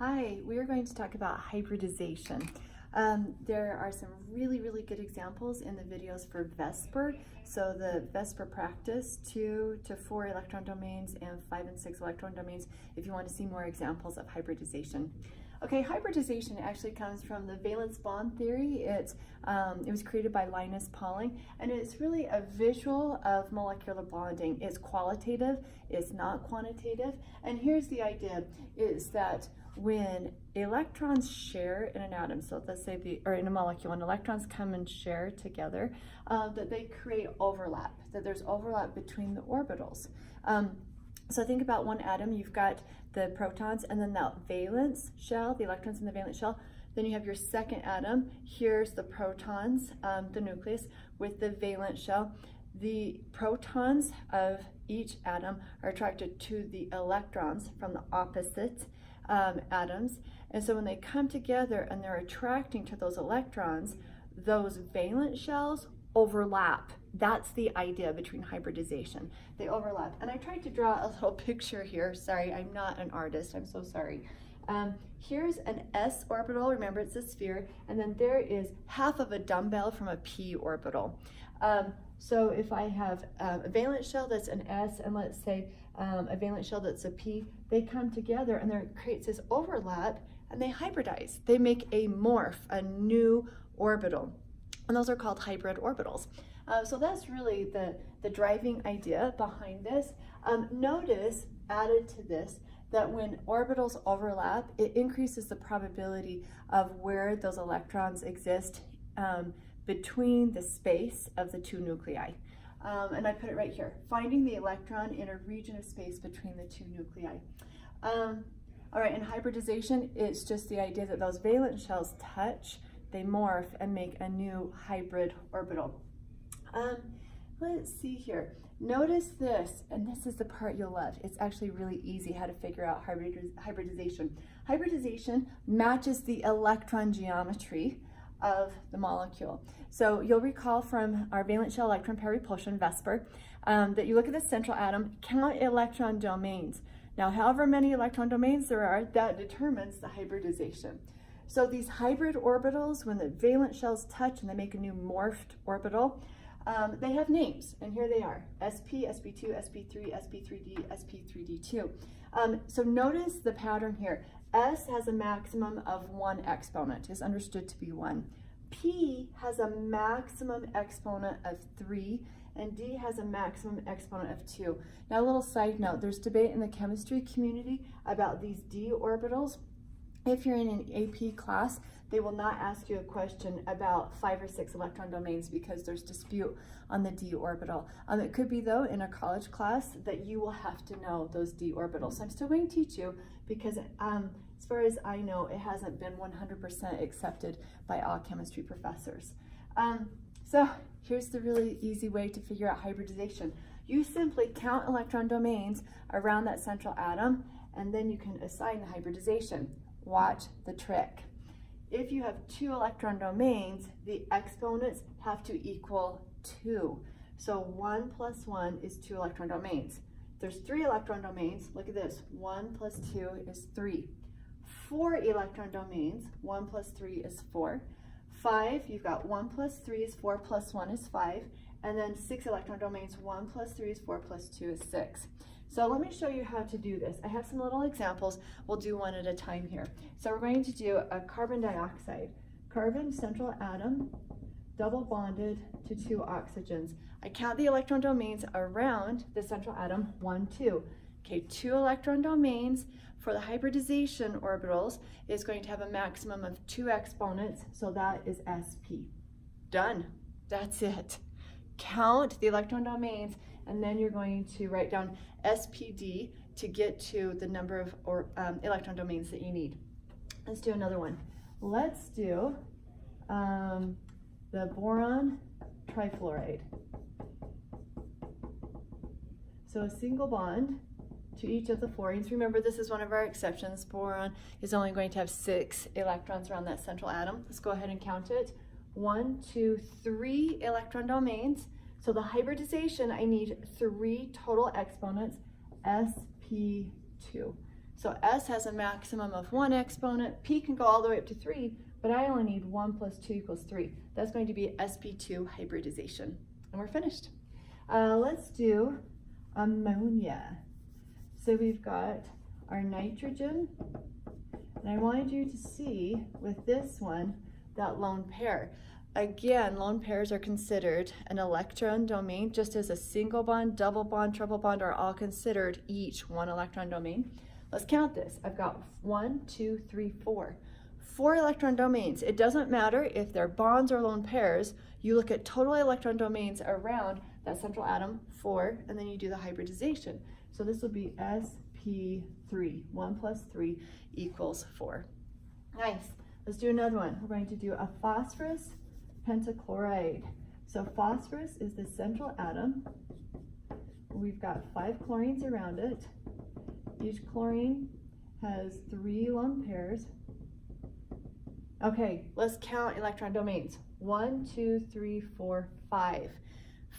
Hi, we are going to talk about hybridization. There are some really good examples in the videos for VSEPR. So the VSEPR practice, 2 to 4 electron domains and 5 and 6 electron domains, if you want to see more examples of hybridization. Okay, hybridization actually comes from the Valence Bond Theory. It was created by Linus Pauling, and it's really a visual of molecular bonding. It's qualitative, it's not quantitative, and here's the idea, is that when electrons share in an atom, so let's say or in a molecule, when electrons come and share together, that they create overlap, that there's overlap between the orbitals. So think about one atom, you've got the protons and then that valence shell, the electrons in the valence shell. Then you have your second atom, here's the protons, the nucleus with the valence shell. The protons of each atom are attracted to the electrons from the opposite atoms. And so when they come together and they're attracting to those electrons, those valence shells overlap. That's the idea between hybridization. They overlap. And I tried to draw a little picture here. Sorry, I'm not an artist. I'm so sorry. Here's an s orbital. Remember, it's a sphere. And then there is half of a dumbbell from a p orbital. So if I have a valence shell that's an s, and let's say a valence shell that's a p, they come together and there creates this overlap and they hybridize. They make a morph, a new orbital. And those are called hybrid orbitals. So that's really the driving idea behind this. Notice, added to this, that when orbitals overlap, it increases the probability of where those electrons exist between the space of the two nuclei. And I put it right here, finding the electron in a region of space between the two nuclei. All right, in hybridization, it's just the idea that those valence shells touch, they morph and make a new hybrid orbital. Let's see here. Notice this, and this is the part you'll love. It's actually really easy how to figure out hybridization. Hybridization matches the electron geometry of the molecule. So you'll recall from our valence shell electron pair repulsion, VSEPR, that you look at the central atom, count electron domains. Now, however many electron domains there are, that determines the hybridization. So these hybrid orbitals, when the valence shells touch and they make a new morphed orbital, they have names, and here they are: sp, sp2, sp3, sp3d, sp3d2. So notice the pattern here. S has a maximum of 1 exponent, is understood to be 1. P has a maximum exponent of 3, and D has a maximum exponent of 2. Now, a little side note, there's debate in the chemistry community about these d orbitals. If you're in an AP class, they will not ask you a question about 5 or 6 electron domains because there's dispute on the d orbital. It could be, though, in a college class that you will have to know those d orbitals. So I'm still going to teach you because as far as I know, it hasn't been 100% accepted by all chemistry professors. So here's the really easy way to figure out hybridization. You simply count electron domains around that central atom, and then you can assign the hybridization. Watch the trick. If you have 2 electron domains, the exponents have to equal 2. So 1 plus 1 is 2 electron domains. There's 3 electron domains. Look at this. 1 plus 2 is 3. 4 electron domains. 1 plus 3 is 4. 5, you've got 1 plus 3 is 4 plus 1 is 5. And then 6 electron domains. 1 plus 3 is 4 plus 2 is 6. So let me show you how to do this. I have some little examples. We'll do one at a time here. So we're going to do a carbon dioxide. Carbon, central atom, double bonded to 2 oxygens. I count the electron domains around the central atom, 1, 2. Okay, 2 electron domains for the hybridization orbitals is going to have a maximum of 2 exponents, so that is sp. Done. That's it. Count the electron domains, and then you're going to write down SPD to get to the number of electron domains that you need. Let's do another one. Let's do the boron trifluoride. So a single bond to each of the fluorines. Remember, this is one of our exceptions. Boron is only going to have 6 electrons around that central atom. Let's go ahead and count it. 1, 2, 3 electron domains. So the hybridization, I need 3 total exponents, sp2. So S has a maximum of 1 exponent. P can go all the way up to 3, but I only need 1 plus 2 equals 3. That's going to be sp2 hybridization. And we're finished. Let's do ammonia. So we've got our nitrogen, and I wanted you to see with this one that lone pair. Again, lone pairs are considered an electron domain, just as a single bond, double bond, triple bond are all considered each one electron domain. Let's count this. I've got 1, 2, 3, 4. 4 electron domains. It doesn't matter if they're bonds or lone pairs. You look at total electron domains around that central atom, 4, and then you do the hybridization. So this will be sp3. 1 plus 3 equals 4. Nice. Let's do another one. We're going to do a phosphorus pentachloride. So phosphorus is the central atom. We've got 5 chlorines around it. Each chlorine has 3 lone pairs. Okay, let's count electron domains. 1, 2, 3, 4, 5.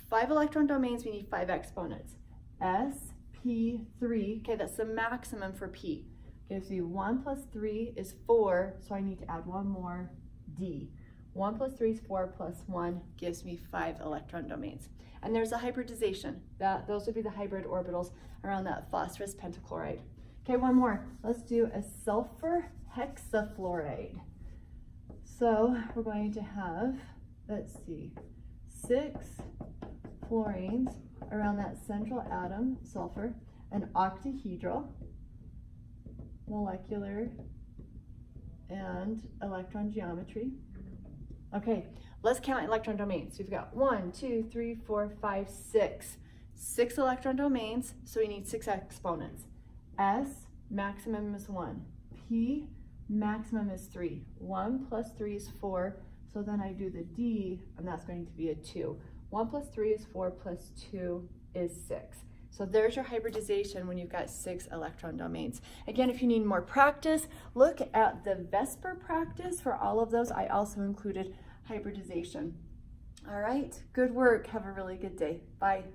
5 electron domains, we need 5 exponents. sp3, okay, that's the maximum for P. Gives you 1 plus 3 is 4, so I need to add 1 more, D. 1 plus 3 is 4 plus 1 gives me 5 electron domains. And there's a hybridization. Those would be the hybrid orbitals around that phosphorus pentachloride. Okay, one more. Let's do a sulfur hexafluoride. So we're going to have, let's see, 6 fluorines around that central atom, sulfur, an octahedral, molecular, and electron geometry. Okay, let's count electron domains. We've got 1, 2, 3, 4, 5, 6. 6 electron domains, so we need 6 exponents. S, maximum is 1. P, maximum is 3. 1 plus 3 is 4, so then I do the D, and that's going to be a 2. 1 plus 3 is 4, plus 2 is 6. So there's your hybridization when you've got 6 electron domains. Again, if you need more practice, look at the VSEPR practice. For all of those, I also included hybridization. All right, good work. Have a really good day. Bye.